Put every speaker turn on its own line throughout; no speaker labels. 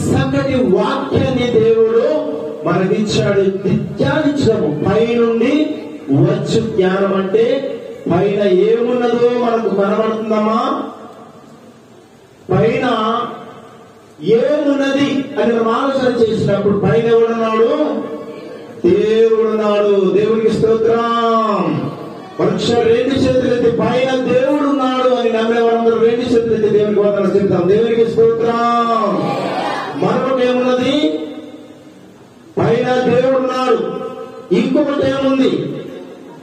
చక్కటి వాక్యాన్ని దేవుడు మనకిచ్చాడు. ధ్యానించడము పైనుండి వచ్చు జ్ఞానం అంటే పైన ఏమున్నదో మనకు కనబడుతుందమ్మా? పైన ఏమున్నది అని మనం ఆలోచన చేసినప్పుడు పైన ఎవడున్నాడు? దేవుడున్నాడు. దేవుడికి స్తోత్రం. పరీక్ష రెండు చేతులెత్తి పైన దేవుడు ఉన్నాడు అని నమ్మే వారందరూ రెండు చేతులెత్తి దేవునికి వందనాలు చెప్తాం. దేవునికి స్తోత్రం. మరొకటి ఏమున్నది? పైన దేవుడు ఉన్నాడు. ఇంకొకటి ఏముంది?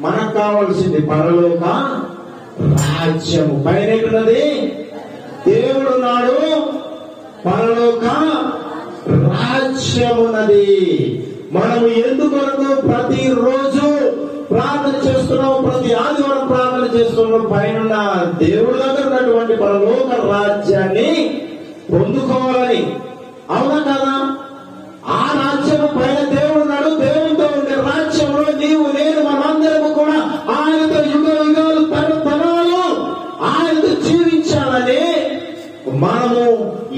మనకు కావాల్సింది పరలోక రాజ్యము. పైన ఉన్నది దేవుడు ఉన్నాడు, పరలోక రాజ్యమున్నది. మనము ఎందుకొరకు ప్రతిరోజు ప్రార్థన చేస్తున్నాం, ప్రతి ఆదివారం ప్రార్థన చేస్తున్నాం? పైన దేవుడి దగ్గర ఉన్నటువంటి పరలోక రాజ్యాన్ని పొందుకోవాలని. అవునా కదా? ఆ రాజ్యము పైన దేవుడు ఉన్నాడు. దేవుడితో ఉండే రాజ్యంలో నీవు నేను మనందరము కూడా ఆయనతో యుగ యుగాలు తరతరాలు ఆయనతో జీవించాలని మనము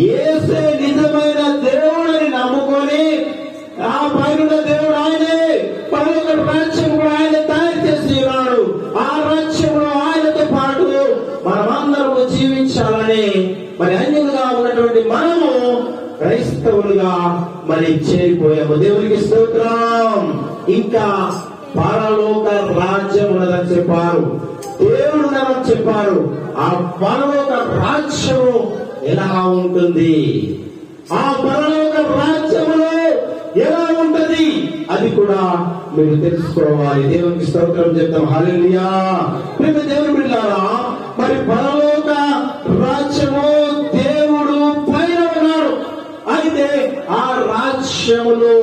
యేసే నిజమైన దేవుడని నమ్ముకొని ఆ పైన దేవుడు ఆయనే, పరలోక రాజ్యం కూడా ఆయన తయారు చేసి ఉన్నాడు. ఆ రాజ్యంలో ఆయనతో పాటు మనమందరము జీవించాలని మరి అన్యులుగా ఉన్నటువంటి మనము క్రైస్తవులుగా మరి చేరిపోయాము. దేవునికి స్తోత్రం. ఇంకా పరలోక రాజ్యం ఉన్నదని చెప్పారు, దేవుడు ఉన్నారని చెప్పారు. ఆ పరలోక రాజ్యము ఎలా ఉంటుంది? ఆ పరలోక రాజ్యములో ఎలా ఉంటది? అది కూడా మీరు తెలుసుకోవాలి. దేవునికి స్తోత్రం చెప్తాం. హల్లెలూయా. ప్రేమ దేవుని బిడ్డలారా, మరి పరలోక రాజ్యము దేవుడు పైన ఉన్నాడు. అయితే ఆ రాజ్యములో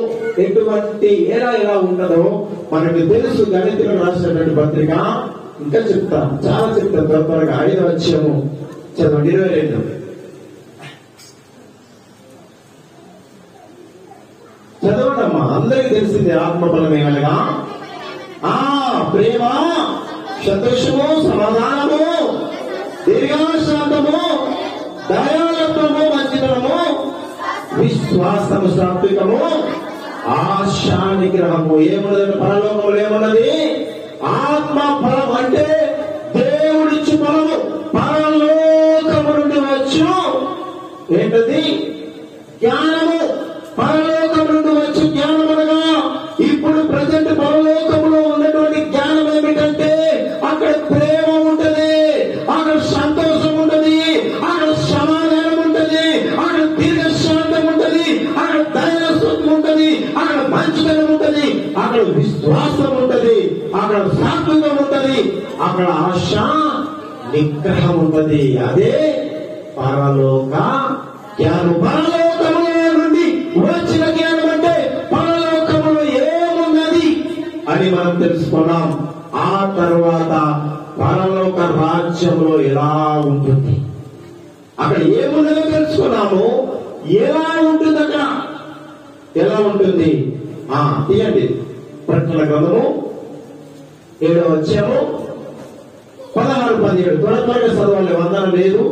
ఎటువంటి ఎలా ఉంటుందో మనకు తెలుసు. గణితులు రాసినటువంటి పత్రిక ఇంకా చెప్తా, చాలా చెప్తాను త్వరగా. 5వ అధ్యాయము చదవండి, 22. చదవడమ్మా, అందరికీ తెలిసింది. ఆత్మబలమేమనగా ప్రేమ, సంతోషము, సమాధానము, దీర్ఘశాంతము, దయాళత్వము, మంచితనము, విశ్వాసము, సాత్వికము, ఆశా నిగ్రహము. ఏమున్నది? పరలోకంలో ఏమున్నది? ఆత్మ ఫలం అంటే దేవుడిచ్చు ఫలము. పరలోకము నుండి వచ్చు ఏంటది? జ్ఞానము. పరలోకం నుండి వచ్చి జ్ఞానం అనగా ఇప్పుడు ప్రజెంట్ పరలోకములో ఉన్నటువంటి జ్ఞానం ఏమిటంటే అక్కడ ప్రేమ ఉంటది, అక్కడ సంతోషం ఉంటది, అక్కడ సమాధానం ఉంటది, అక్కడ దీర్ఘశాంతం ఉంటది, అక్కడ దయాళత్వం ఉంటది, అక్కడ మంచితనం ఉంటది, అక్కడ విశ్వాసం ఉంటది, అక్కడ సాత్వికం ఉంటది, అక్కడ ఆశ నిగ్రహం ఉంటది. అదే పరలోక జ్ఞానం. పరలోకములో నుండి వచ్చిన జ్ఞానం అంటే పరలోకములో ఏమున్నది అని మనం తెలుసుకున్నాం. ఆ తర్వాత పరలోక రాజ్యంలో ఎలా ఉంటుంది, అక్కడ ఏమున్నదో తెలుసుకున్నాము. ఎలా ఉంటుంది అక్కడ? ఎలా ఉంటుంది? తీయండి ప్రకటన గ్రంథము 7వ అధ్యాయము 16, 17. త్వరగా చదవాలి. వందన లేదు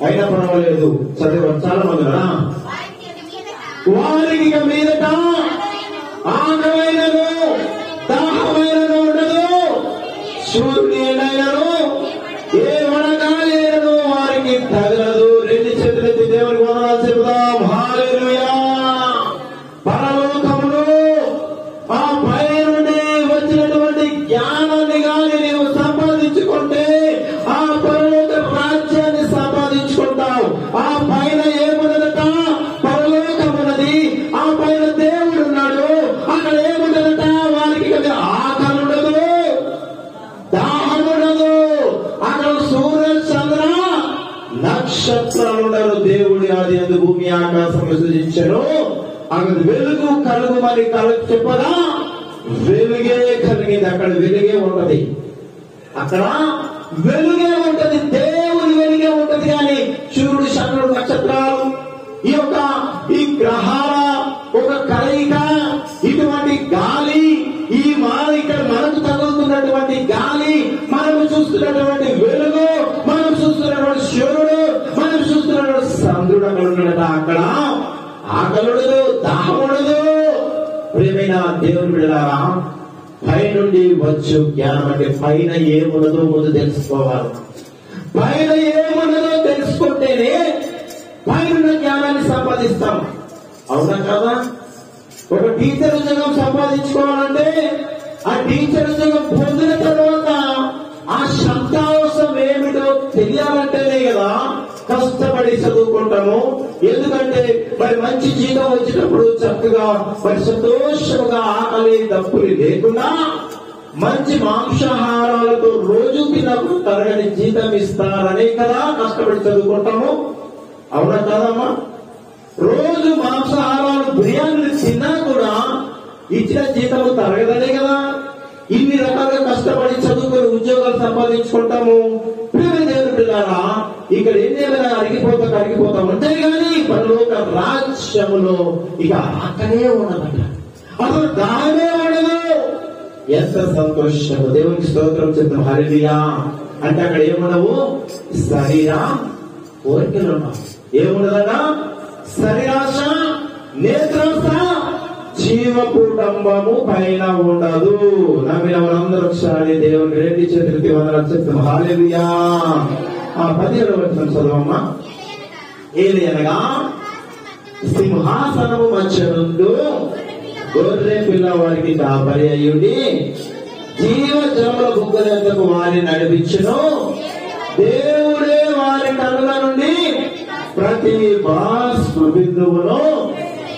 అయినా పర్వాలేదు, చదివ చాలా మంది కదా. వారికి ఇక మీదట ఆకలైనను దాహమైనను ఉండదు, సూర్యుని ఎండైనను ఏ వడగాలినను వారికి తగలదు. రెండు చేతులెత్తి దేవునికి వందనాలు చెబుదాం. హల్లెలూయా. పరలోకములో ఆ పై నుండి వచ్చినటువంటి జ్ఞానాన్ని గాని నీవు సంపాదించుకుంటే ఆ పరలోక రాజ్యాన్ని సంపాదించుకుంటావు. ఆ పైన ఏమున్నదట? పరలోకమున్నది. ఆ పైన దేవుడు ఉన్నాడు. అక్కడ ఏమున్నదట? వారికి ఆకలి ఉండదు, దాహం ఉండదు, అక్కడ సూర్య చంద్ర నక్షత్రాలు ఉండరు. దేవుడి ఆది యందు భూమి ఆకాశం సృజించెను, అక్కడ వెలుగు కలుగుమని చెప్పదా? వెలుగే కలిగింది. అక్కడ వెలుగే ఉంటది, అక్కడ వెలుగే ఉంటది, దేవుని వెలుగే ఉంటది. కానీ సూర్యుడు, చంద్రుడు, నక్షత్రాలు ఈ గ్రహాల ఒక కలయిక, ఇటువంటి గాలి, ఈ ఇక్కడ మనకు తగులుతున్నటువంటి గాలి, మనము చూస్తున్నటువంటి వెలుగు, మనం చూస్తున్నటువంటి సూర్యుడు, మనం చూస్తున్నటువంటి చంద్రుడు అక్కడ ఉన్నాడట. అక్కడ ఆకలుడదు, దాహముడదు. ప్రియమైన దేవుని బిడ్డలారా, పై నుండి వచ్చు జ్ఞానం అంటే పైన ఏమున్నదో ముందు తెలుసుకోవాలి. పైన ఏమున్నదో తెలుసుకుంటేనే పైన జ్ఞానాన్ని సంపాదిస్తాం. అవునా కదా? ఒక టీచర్ ఉద్యోగం సంపాదించుకోవాలంటే ఆ టీచర్ ఉద్యోగం పొందిన తర్వాత ఆ శబ్దావసం ఏమిటో తెలియాలంటేనే కదా కష్టపడి చదువుకుంటాము. ఎందుకంటే మరి మంచి జీతం వచ్చేటప్పుడు చక్కగా మరి సంతోషంగా ఆకలి దప్పులు లేకుండా మంచి మాంసాహారాలతో రోజు తిన్నప్పుడు తరగని జీతం ఇస్తారనే కదా కష్టపడి చదువుకుంటాము. అవునా కాదమ్మా? రోజు మాంసాహారాలు బిర్యానీలు తిన్నా కూడా ఇచ్చిన జీతము తరగదనే కదా ఇన్ని రకాలుగా కష్టపడి చదువుకొని ఉద్యోగాలు సంపాదించుకుంటాము. దేవుని బిడ్డలారా, ఇక్కడ ఏదేమైనా అరిగిపోతాం అంతేగాని పరలోక రాజ్యములో ఇక అక్కడే ఉండదట, అసలు దానే ఉండదు. ఎంత సంతోషము! దేవునికి స్తోత్రం చెప్తాం. హల్లెలూయా. అంటే అక్కడ ఏముండవు, శరీర కోరికలు ఉండవు. ఏముండదట? శరీరాశ, నేత్రాశ, జీవకుటుంబము పైన ఉండదు. నమ్మిన వారందరూ ఒకసారి దేవుని రెండు చేతులకి వందనాలు చెప్తాం. హల్లెలూయా. 17వ వచనం చదవమ్మా. ఏలయనగా సింహాసనము మధ్యనుండు గొర్రె పిల్లవాడికి కాపరి అయ్యుండి జీవజలముల బుగ్గలకు వారిని నడిపించును. దేవుడే వారి కన్నుల నుండి ప్రతి బాష్ప బిందువును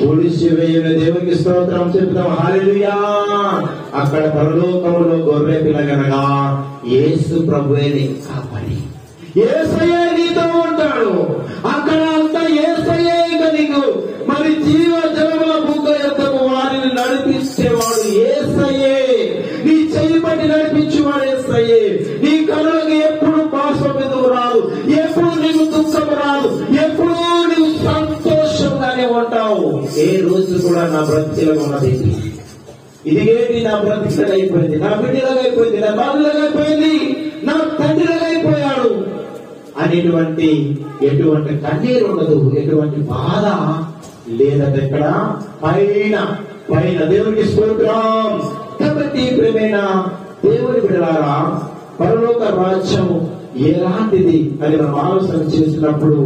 తుడిచివేయును. దేవునికి స్తోత్రం చెప్తాం. హల్లెలూయా. అక్కడ పరలోకములో గొర్రె పిల్లగనగా యేసు ప్రభువే కాపరి. యేసయ్యే నీతో ఉంటాడు. అక్కడ అంతా యేసయ్యే. ఇక నీకు మరి జీవ జలముల బుగ్గ యొక్కకు వారిని నడిపించేవాడు యేసయ్యే. నీ చెయ్యి బట్టి నడిపించేవాడు యేసయ్యే. నీ కనులకు ఎప్పుడు బాష్ప బిందువు రాదు, ఎప్పుడు నీకు దుఃఖం రాదు, ఎప్పుడు నీవు సంతోషంగానే ఉంటావు. ఏ రోజు కూడా నా బ్రతికిలాగా ఉన్నది ఇదిగేంటి, నా బ్రతికిలాగా అయిపోయింది, నా బిడ్డలాగా అయిపోయింది, నా బాలులాగా అయిపోయింది, నా తండ్రిలాగా అయిపోయాడు అనేటువంటి ఎటువంటి కన్నీరు ఉండదు, ఎటువంటి బాధ లేదట ఇక్కడ పైన పైన. దేవునికి స్తోత్రం. కాబట్టి ప్రియమైన దేవుని బిడ్డలారా, పరలోక రాజ్యం ఎలాంటిది అని మనం ఆలోచన చేసినప్పుడు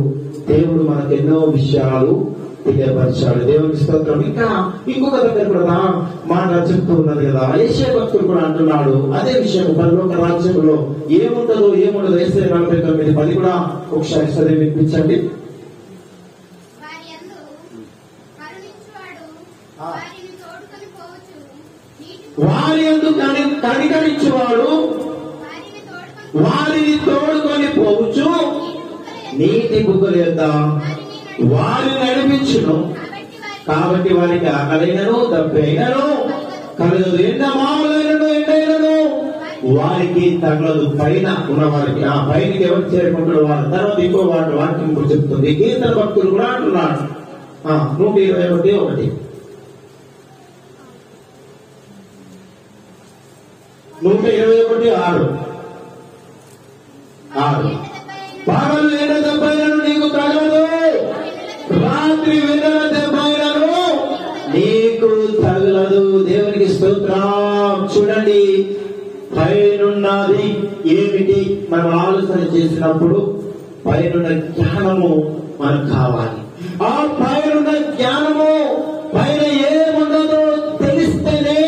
దేవుడు మనకు ఎన్నో విషయాలు తెలియపరిచాడు. దేవునికి స్తోత్రం. ఇంకా ఇంకొక దగ్గర కూడా మాట చెప్తూ ఉన్నది కదా, యేషయా భక్తుడు కూడా అంటున్నాడు అదే విషయం. పరలోక రాజ్యంలో ఏముండదో యేషయా 49:10 కూడా ఒకసారి చదివి వినిపించండి. వారి యందు కనికరించువాడు వారిని తోడుకొని పోవచ్చు, నీటి బుగ్గల యొద్ద వారిని నడిపించును. కాబట్టి వారికి ఆకలైనను దప్పైనను కలగదు, ఎండమాములైనను ఎండైనను వారికి తగలదు. పైన ఉన్న వారికి ఆ పైనకి ఎవరు చేరుకుంటాడు వారి తర్వాత ఇంకో వాక్యం కూడా చెప్తుంది. కీర్తన భక్తులు కూడా అంటున్నాడు 121 121:6 పగలు ఎండ దెబ్బైనను నీకు తగలదు, రాత్రి వెన్నెల దెబ్బైనను నీకు తగలదు. దేవునికి స్తోత్రం. చూడండి, పైనున్నది ఏమిటి మనం ఆలోచన చేసినప్పుడు పైనున్న జ్ఞానము మనకు కావాలి. ఆ పైనున్న జ్ఞానము పైన ఏముండదో తెలిస్తేనే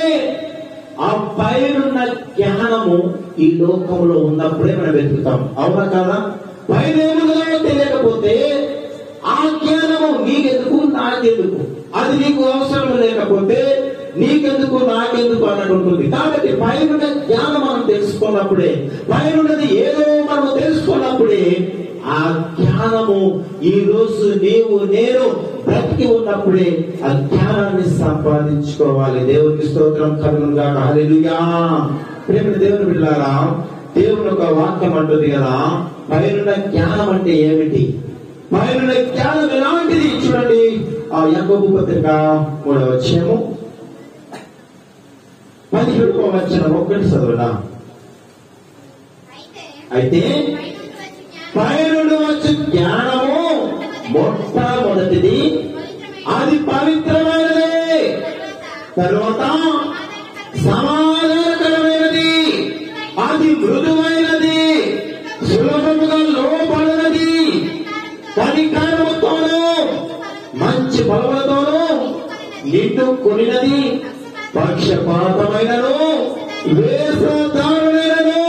ఆ పైనున్న జ్ఞానము ఈ లోకంలో ఉన్నప్పుడే మనం వెతుకుతాం. అవునా కదా? పైన ఏముండదో తెలియకపోతే ఆ జ్ఞానము నీకెందుకు నాకెందుకు, అది నీకు అవసరం లేకపోతే నీకెందుకు నాకెందుకు అన్నట్టు ఉంటుంది. కాబట్టి పైనున్న జ్ఞానం మనం తెలుసుకున్నప్పుడే, పైనున్నది ఏదో మనం తెలుసుకున్నప్పుడే ఆ జ్ఞానము ఈ రోజు నీవు నేను బ్రతికి ఉన్నప్పుడే ఆ జ్ఞానాన్ని సంపాదించుకోవాలి. దేవునికి స్తోత్రం కలుగునుగా. హల్లెలూయా. ప్రేమ దేవుని బిడ్డలారా, దేవుని ఒక వాక్యం అంటుంది కదా, పైనున్న జ్ఞానం అంటే ఏమిటి, పైనున్న జ్ఞానం ఎలాంటిది. చూడండి, ఆ యాకోబు పత్రిక 3వ అధ్యాయము 17వ వచనం 1 చదవనా. అయితే పైనుండి వచ్చే జ్ఞానము మొట్టమొదటిది అది పవిత్రమైనది. తర్వాత సమాధానకరమైనది, అది మృదువైనది, సులభముగా లోపడినది, కనికరముతోనూ మంచి ఫలములతోనూ నిండుకొనినది, పక్షపాతమైనను వేషధారులైనను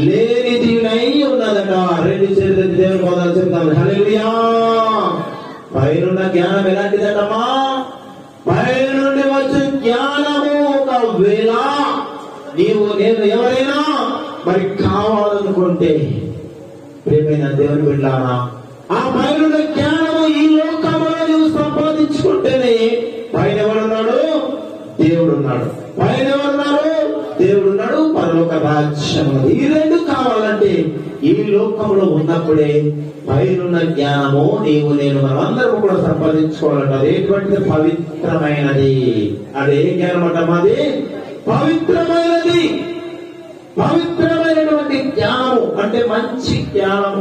లేనిదినై ఉన్నదట. రెండు చేతులెత్తి దేవుని పదాలు చెప్తాను. హల్లెలూయా. పైనున్న జ్ఞానం ఎలాంటిదటమ్మా? పైన నుండి వచ్చే జ్ఞానము ఒకవేళ నేను ఎవరైనా మరి కావాలనుకుంటే, ప్రియమైన దేవుని బిడ్డలారా, ఆ పైనున్న జ్ఞానము ఈ లోకంలో నువ్వు సంపాదించుకుంటేనే పైన ఎవరున్నాడు? దేవుడున్నాడు. పైన ఎవరున్నారు? దేవుడున్నాడు. పరలోక రాజ్యం. ఈ రెండు కావాలంటే ఈ లోకంలో ఉన్నప్పుడే పైనున్న జ్ఞానము నేను మనం అందరూ కూడా సంపాదించుకోవాలంట. అదేటువంటిది? పవిత్రమైనది. అదే జ్ఞానం అంటాం. అది పవిత్రమైనది. పవిత్రమైనటువంటి జ్ఞానము అంటే మంచి జ్ఞానము,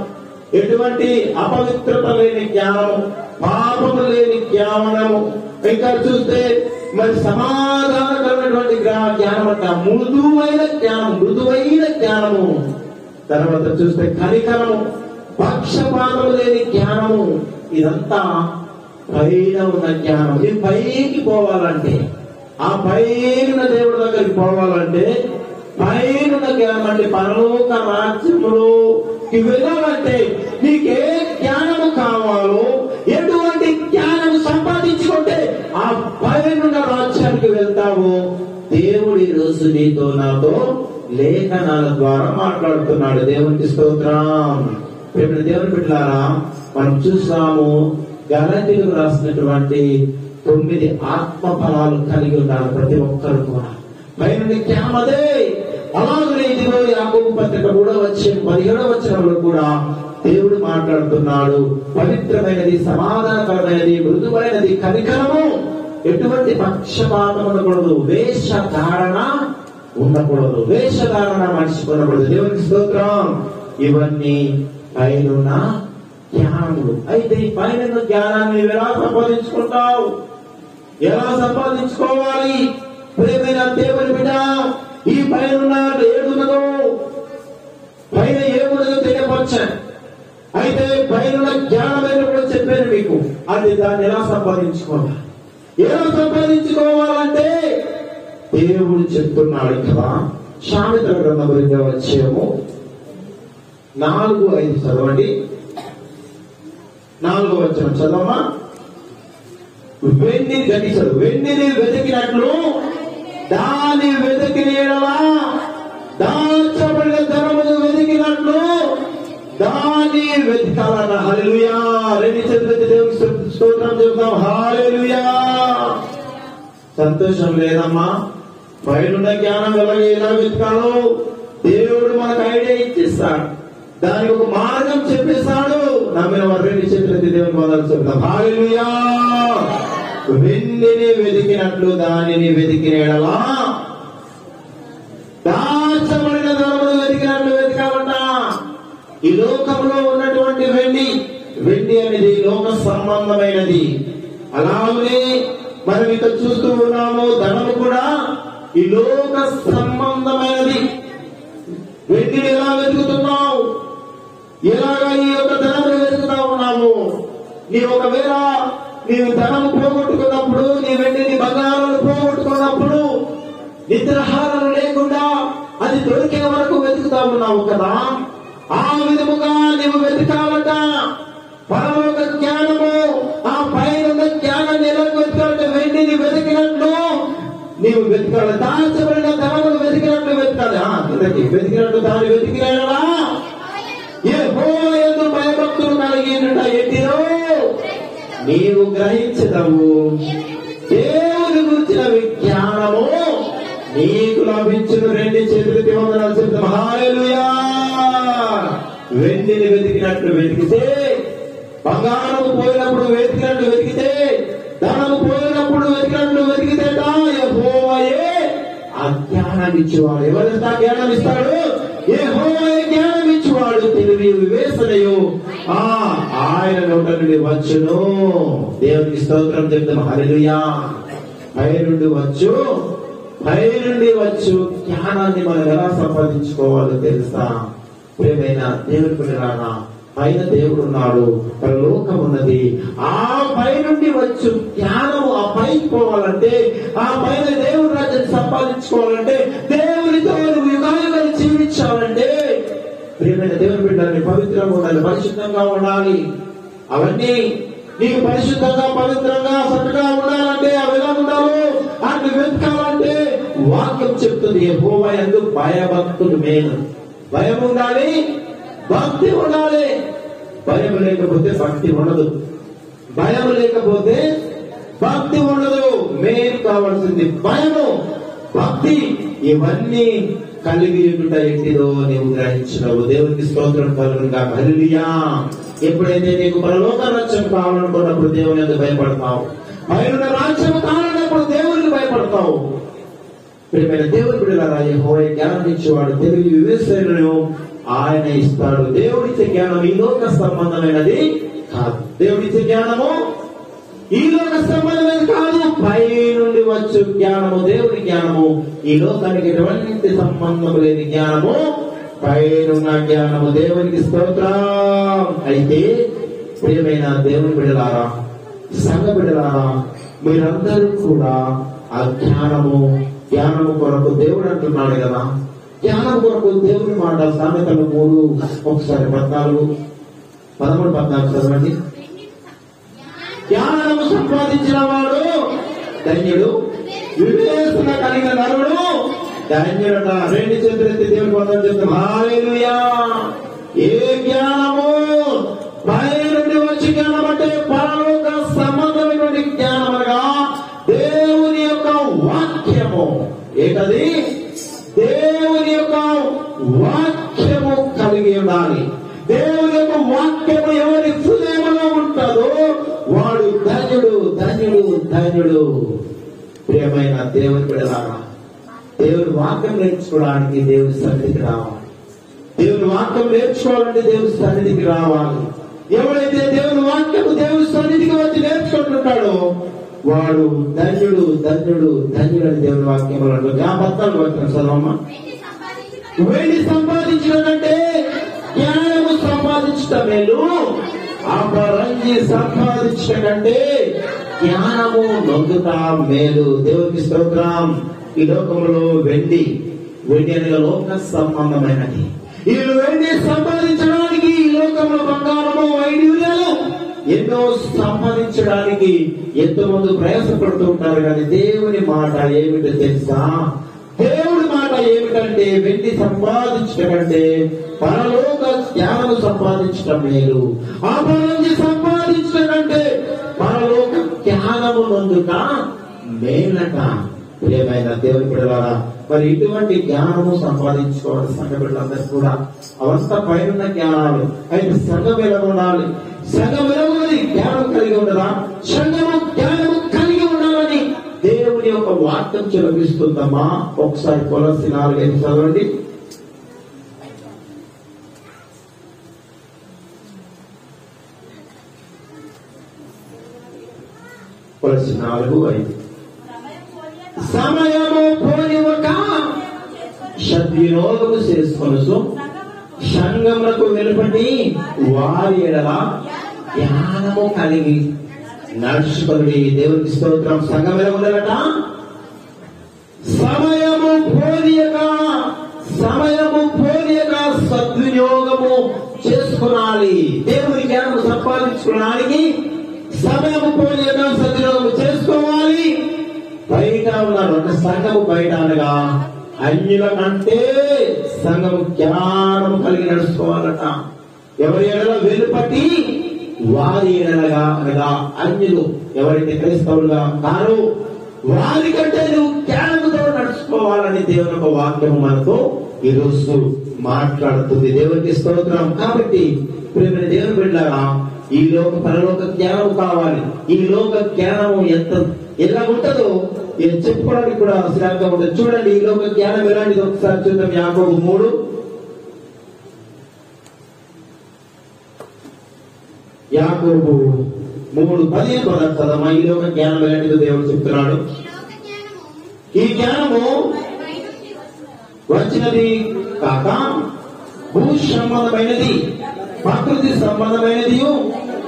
ఎటువంటి అపవిత్రత లేని జ్ఞానము, పాపము లేని జ్ఞానము. ఇంకా చూస్తే మరి సమాధానకరమైనటువంటి జ్ఞానం అంట. మృదువైన జ్ఞానము. తర్వాత చూస్తే కనికరము, పక్షపాతము లేని జ్ఞానము. ఇదంతా పైన ఉన్న జ్ఞానం. ఇది పైకి పోవాలంటే, ఆ పైన దేవుడి దగ్గరికి పోవాలంటే, పైన జ్ఞానం అంటే పరలోక రాజ్యములోకి వెళ్ళాలంటే నీకే జ్ఞానము కావాలో, ఎటువంటి జ్ఞానం సంపాదించుకుంటే ఆ పైన రాజ్యానికి వెళ్తావో దేవుడి రోజు నీతో నాతో లేఖనాల ద్వారా మాట్లాడుతున్నాడు. దేవునికి స్తోత్రం. ఇప్పుడు దేవుని బిడ్డలారా, మనం చూసాము గలతీయులకు రాసినటువంటి 9 ఆత్మ ఫలాలు కలిగి ఉన్నారు ప్రతి ఒక్కరు కూడా. పైన జ్ఞానం అదే. అలాగనే ఇదిగో యాకోబు పత్రిక 3:17 వచనంలో కూడా దేవుడు మాట్లాడుతున్నాడు. పవిత్రమైనది, సమాధానకరమైనది, మృదువైనది, కనికరము, ఎటువంటి పక్షపాతం ఉండకూడదు, వేషధారణ ఉండకూడదు, వేషధారణ మనిషి ఉండకూడదు. దేవునికి స్తోత్రం. ఇవన్నీ పైన జ్ఞానములు. అయితే ఈ పైన జ్ఞానాన్ని ఎలా సంపాదించుకుంటావు? ఎలా సంపాదించుకోవాలి? ప్రేమైన దేవుని బిడ్డ, ఈ పైన ఏడున్నదో, పైన ఏమున్నదో తెలియపరచాను. అయితే పైన జ్ఞానమైన కూడా చెప్పాను మీకు. అది దాన్ని ఎలా సంపాదించుకోవాలి? ఎలా సంపాదించుకోవాలంటే దేవుడు చెప్తున్నాడు కదా. సామెతల గ్రంథం గురించి వచ్చేమో 4:5 చదవండి. 4వ వచనం చదవమా. వెండిని గణించడు, వెండిని వెతికినట్లు దాన్ని వెతికిన యెడల, దాచబడిన ధనమును వెతికినట్లు దాన్ని వెతకాలన్న. హల్లెలూయా. రెండు చేతులెత్తి దేవునికి స్తోత్రం చెప్తాం. హల్లెలూయా. సంతోషం లేదమ్మా? పైన జ్ఞానం ఎలా వెతకాలో దేవుడు మనకు ఐడియా ఇచ్చేస్తాడు. దానికి ఒక మార్గం చెప్పేస్తాడు. నమ్మిన వారు రెండు చేతులెత్తి దేవుని పదాలు చెప్తాం. హల్లెలూయా. వెండిని వెతికినట్లు దానిని వెతికిన యెడల, దాచబడిన ధనమును వెతికినట్లు వెతకాలంట. ఈ లోకంలో ఉన్నటువంటి వెండి అనేది లోక సంబంధమైనది. అలాగే మనం ఇక్కడ చూస్తూ ఉన్నాము, ధనము కూడా ఈ లోక సంబంధమైనది. వెండిని ఎలా వెతుకుతున్నావు? ఎలాగా ఈ యొక్క ధనమును వెతుకుతా ఉన్నాము? ఒకవేళ నీవు ధనము పోగొట్టుకున్నప్పుడు, నీ వెండిని బంగారాలు పోగొట్టుకున్నప్పుడు నిద్రాహారం లేకుండా అది దొరికే వరకు వెతుకుతా ఉన్నావు కదా. ఆ విధముగా నీవు వెతకాలట. పరలోక జ్ఞానము, ఆ పైన జ్ఞానాన్ని ఎలా వెతకాలంటే వెండిని వెతికినట్లు నీవు వెతకాలి. దాచబడిన ధనమును వెతికినట్లు వెతకాలి. వెతికినట్లు దాన్ని వెతికినా యెహోవా యందు భయభక్తులు కలిగినట ఎట్టిదో నీవు గ్రహించదవు. దేవుని గురించిన విజ్ఞానము నీకు లభించును. రెండు చేతులకి వందనాలు చెప్తాం. హల్లెలూయా. వెండిని వెతికినట్లు వెతికితే, బంగారము పోయినప్పుడు వెతికినట్లు వెతికితే, ధనము పోయినప్పుడు వెతికినట్లు వెతికితేట యెహోవాయే ఆ జ్ఞానం ఇచ్చేవాడు. ఎవరిస్తా జ్ఞానం ఇస్తాడు? యెహోవాయే జ్ఞానం ఇచ్చేవాడు. తెలివి వివేచనయు ఆయన నోట నుండి వచ్చును. దేవునికి స్తోత్రం చెప్తాం. హల్లెలూయా. పై నుండి వచ్చు జ్ఞానాన్ని మనం ఎలా సంపాదించుకోవాలో తెలుసా? ప్రియమైన దేవుని పిల్లలారా, పైన దేవుడు ఉన్నాడు, పరలోకం ఉన్నది. ఆ పై నుండి వచ్చు జ్ఞానము ఆ పైకి పోవాలంటే, ఆ పైన దేవుడి రాజ్యాన్ని సంపాదించుకోవాలంటే, దేవునితో యుగాలుగా జీవించాలంటే, ప్రియమైన దేవుని బిడ్డల్ని పవిత్రంగా ఉండాలి, పరిశుద్ధంగా ఉండాలి. అవన్నీ నీకు పరిశుద్ధంగా పవిత్రంగా చక్కగా ఉండాలంటే అవి ఎలా ఉండాలో అన్ని వెతకాలంటే వాక్యం చెప్తుంది. యెహోవా యందు భయభక్తులు మేలు. భయం ఉండాలి, భక్తి ఉండాలి. భయం లేకపోతే భక్తి ఉండదు, భయం లేకపోతే భక్తి ఉండదు. మేలు కావాల్సింది భయము, భక్తి. ఇవన్నీ కలిగి ఉంట ఎట్టిదో నీవు గ్రహించినవు. దేవునికి స్తోత్రం కలుగునుగా. హల్లెలూయా. ఎప్పుడైతే నీకు పరలోక రాజ్యం కావాలనుకున్నప్పుడు దేవుని ఎందుకు భయపడతావు? పైన రాజ్యం కావాలన్నప్పుడు దేవునికి భయపడతావు. ప్రియమైన దేవుని బిడ్డలారా, యెహోవా జ్ఞానం ఇచ్చేవాడు, తెలివి వివేచనను ఆయన ఇస్తాడు. దేవుడిచ్చే జ్ఞానం ఈ లోక సంబంధమైనది కాదు. దేవుడిచ్చే జ్ఞానము ఈ లోక సంబంధమైనది కాదు. పై నుండి వచ్చు జ్ఞానము దేవుడి జ్ఞానము. ఈ లోకానికి ఎటువంటి సంబంధం లేని జ్ఞానము, పైనున్న జ్ఞానము. దేవునికి స్తోత్రం. అయితే ప్రియమైన దేవుని బిడ్డలారా, సంఘ బిడ్డలారా, మీరందరూ కూడా ఆ జ్ఞానము కొరకు దేవుడు అంటున్నాడు కదా. జ్ఞానం కొరకు దేవుని మాట సామెతలు 3 ఒకసారి 14, 13, 14 చదవండి. జ్ఞానము సంపాదించిన వాడు ధన్యుడు, వివేచన కలిగిన నరుడు ధన్యుడట. 2 చేతులెత్తి దేవుని పొందని చెప్తాం. హల్లెలూయా. ఏ జ్ఞానము? పై నుండి వచ్చి జ్ఞానం అంటే పరలోక సంబంధమైనటువంటి జ్ఞానం అనగా దేవుని యొక్క వాక్యము. ఏంటది? దేవుని యొక్క వాక్యము కలిగి ఉండాలి. దేవుని యొక్క వాక్యము ఎవరి హృదయంలో ఉంటుందో వాడు ధన్యుడు, ధన్యుడు, ధన్యుడు. ప్రియమైన దేవుని బిడ్డలారా, దేవుని వాక్యం నేర్చుకోవడానికి దేవుని సన్నిధికి రావాలి. దేవుని వాక్యం నేర్చుకోవాలంటే దేవుని సన్నిధికి రావాలి. ఎవరైతే దేవుని వాక్యము దేవుని సన్నిధికి వచ్చి నేర్చుకుంటుంటాడో వాడు ధన్యుడు, ధన్యుడు, ధన్యుడు అని దేవుని వాక్యంలో అంటుంది. ఆ 14 వాక్యం చదవమ్మా. వెండి సంపాదించడం కంటే జ్ఞానము సంపాదించడం మేలు, అపరంజి సంపాదించడం కంటే జ్ఞానము నొందుట మేలు. దేవునికి స్తోత్రం. ఈ లోకంలో వెండి అనగా లోక సంబంధమైనది. ఈ వెండి సంపాదించడానికి ఈ లోకంలో బంగారము, వైడ్యూర్యాలు ఎన్నో సంపాదించడానికి ఎంతో మంది ప్రయాసపడుతూ ఉంటారు. కానీ దేవుని మాట ఏమిటో తెలుసా? దేవుడి మాట ఏమిటంటే వెండి సంపాదించడం కంటే పరలోక జ్ఞానము సంపాదించడం మేలు, అపరంజి సంపాదించడం కంటే పరలోక జ్ఞానము నొందుట మేలట. ప్రియమైన దేవుని బిడ్డలారా, మరి ఇటువంటి జ్ఞానము సంపాదించుకోవాలి సంఘ బిడ్డలందరూ కూడా. అవంతా పైన జ్ఞానాలు. అయితే సంఘం ఎలా ఉండాలి? సంఘం ఎలా ఉన్నది? జ్ఞానం కలిగి ఉండదా? సంఘము జ్ఞానము కలిగి ఉండాలని దేవుని యొక్క వాక్యం చూపిస్తుందమ్మా. ఒకసారి కొలస్సీ 4:5 చదవండి. కొలస్సీ 4:5. సమయము పోనివ్వక సద్వినియోగము చేసుకొనుచు సంఘములకు వెలుపటి వారి ఎడల జ్ఞానము కలిగి నడుచుకొని. దేవునికి స్తోత్రం. సంఘం ఎలా ఉండాలట? సమయము పోనీయక సద్వినియోగము చేసుకునాలి. దేవుని జ్ఞానము సంపాదించుకోవడానికి సమయము పోనీయక సద్వినియోగము చేసుకోవాలి. బయట ఉన్నారు అంటే సంఘము బయట అనగా అన్యుల కంటే సంఘము జ్ఞానం కలిగి నడుచుకోవాలట. ఎవరి ఎడల వెలుపటి వారి ఎడలగా అనగా అన్యులు ఎవరైతే క్రైస్తవులుగా కారు వారి కంటే నువ్వు జ్ఞానముతో నడుచుకోవాలని దేవుని యొక్క వాక్యము మనతో ఈరోజు మాట్లాడుతుంది. దేవునికి స్తోత్రం. కాబట్టి ప్రియమైన దేవుని బిడ్డలారా, ఈ లోక పరలోక జ్ఞానం కావాలి. ఈ లోక జ్ఞానము ఎలా ఉంటుందో చెప్పుకోవడానికి కూడా శ్రద్ధ ఉంటుంది. చూడండి ఈ లోక జ్ఞానం ఎలాంటిది ఒకసారి చూద్దాం. యాకోబు 3 యాకోబు 3:15 చదవమా. ఈ లోక జ్ఞానం ఎలాంటిదో దేవుడు చెప్తున్నాడు. ఈ జ్ఞానము వచ్చినది కాక భూ సంబంధమైనది, ప్రకృతి సంబంధమైనది,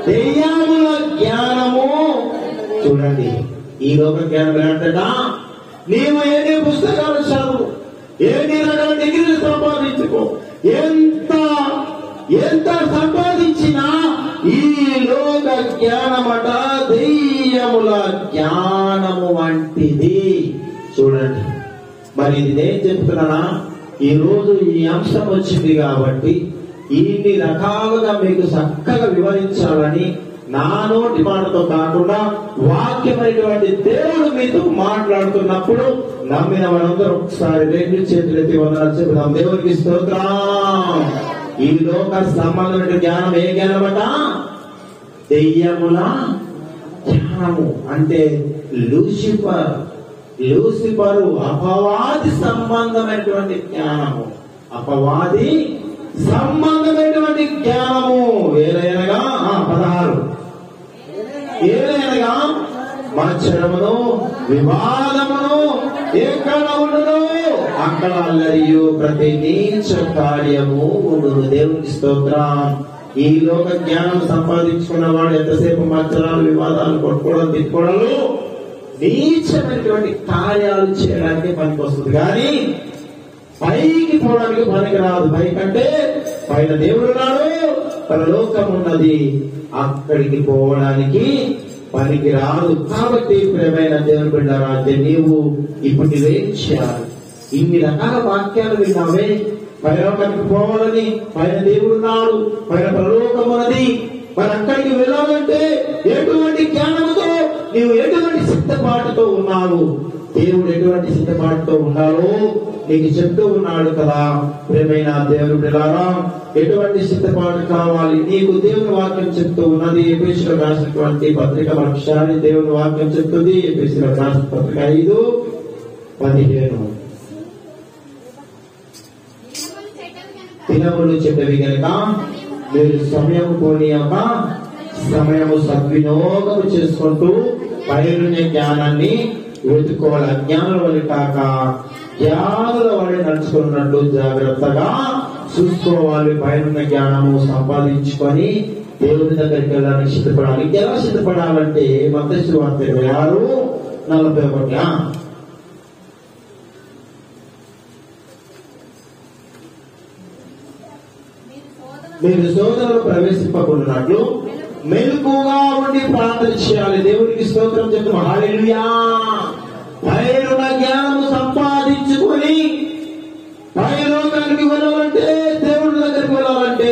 దెయ్యముల జ్ఞానము. చూడండి, ఈ లోక జ్ఞానం ఏంటంట, నీవు ఎన్ని పుస్తకాలు చదువు, ఎన్ని రకాల డిగ్రీలు సంపాదించుకో, ఎంత సంపాదించినా ఈ లోక జ్ఞానమట దెయ్యముల జ్ఞానము వంటిది. చూడండి, మరి ఇది నేను చెప్తున్నానా? ఈ రోజు ఈ అంశం వచ్చింది కాబట్టి ఇన్ని రకాలుగా మీకు చక్కగా వివరించాలని నా నోటి మాటతో కాకుండా వాక్యమైనటువంటి దేవుడు మీతో మాట్లాడుతున్నప్పుడు నమ్మిన వాళ్ళందరూ ఒకసారి 2 చేతులెత్తి వందనాలు చెబుదాం. దేవునికి స్తోత్రం. ఈ లోక సంబంధమైన జ్ఞానం ఏ జ్ఞానమట? దెయ్యముల జ్ఞానము. అంటే లూసిఫరు అపవాది సంబంధమైనటువంటి జ్ఞానము. అపవాది సంబంధమైనటువంటి జ్ఞానము. ఏలైనగా 16 ఏలైనగా మచ్చరమును వివాదమును ఎక్కడ ఉండదు, అక్కడ అల్లరియు ప్రతి నీచ కార్యము ఉండును. దేవునికి స్తోత్రం. ఈ లోక జ్ఞానం సంపాదించుకున్న వాడు ఎంతసేపు మచ్చరాలు, వివాదాలు, కొట్టుకోవడం, తిట్టుకోవడాలు, నీచమైనటువంటి కార్యాలు చేయడానికి పనికి వస్తుంది, కానీ పైకి పోవడానికి పనికి రాదు. పైకంటే పైన దేవుడు ఉన్నాడు, పరలోకం ఉన్నది, అక్కడికి పోవడానికి పనికి రాదు. కాబట్టి ప్రియమైన దేవుని బిడ్డలారా, నీవు ఇప్పుడు నువ్వేం చేయాలి? ఇన్ని రకాల వాక్యాలు విన్నావే, పరలోకానికి పోవాలని, పైన దేవుడు ఉన్నాడు, పైన పరలోకం ఉన్నది, మరి అక్కడికి వెళ్ళాలంటే ఎటువంటి జ్ఞానంతో, నీవు ఎటువంటి సిద్ధపాటుతో ఉన్నావు, దేవుడు ఎటువంటి సిద్ధపాటుతో ఉండాలో నీకు చెప్తూ ఉన్నాడు కదా. ప్రియమైన దేవుని బిడ్డలారా, ఎటువంటి సిద్ధపాటు కావాలి నీకు దేవుని వాక్యం చెప్తూ ఉన్నది. ఎఫెసీయులకు రాసినటువంటి పత్రిక ఒకసారి దేవుని వాక్యం చెప్తుంది. ఎఫెసీయులకు రాసిన పత్రిక 5:15 దినములు చెడ్డవి గనుక మీరు సమయం పోనీయక సమయము సద్వినియోగము చేసుకుంటూ పైరుణ్య జ్ఞానాన్ని వెతుక్కోవాలి. అజ్ఞానుల వల్ల కాక జ్ఞానుల వల్ల నడుచుకున్నట్టు జాగ్రత్తగా చూసుకోవాలి. పైరుణ్య జ్ఞానము సంపాదించుకొని దేవుని దగ్గరికి వెళ్ళడానికి సిద్ధపడాలి. ఎలా సిద్ధపడాలంటే మత్తయి సువార్త 26:41 మీరు శోధనలు ప్రవేశింపకున్నట్లు మెలకుగా ఉండి ప్రార్థన చేయాలి. దేవునికి స్తోత్రం చెప్తాం. హల్లెలూయా. పైరుణ జ్ఞానము సంపాదించుకొని పైలోకానికి వెళ్ళాలంటే, దేవుడి దగ్గరికి వెళ్ళాలంటే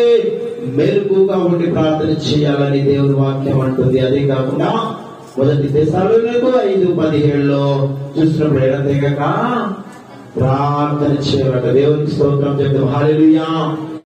మెలకుగా ఉండి ప్రార్థన చేయాలని దేవుని వాక్యం అంటుంది. అదే కాకుండా 1 దెస్సలోనికీయులకు 5:17 చూసినప్పుడు ఎడతెగక ప్రార్థన చేయాలట. దేవునికి స్తోత్రం చెప్తాం. హల్లెలూయా.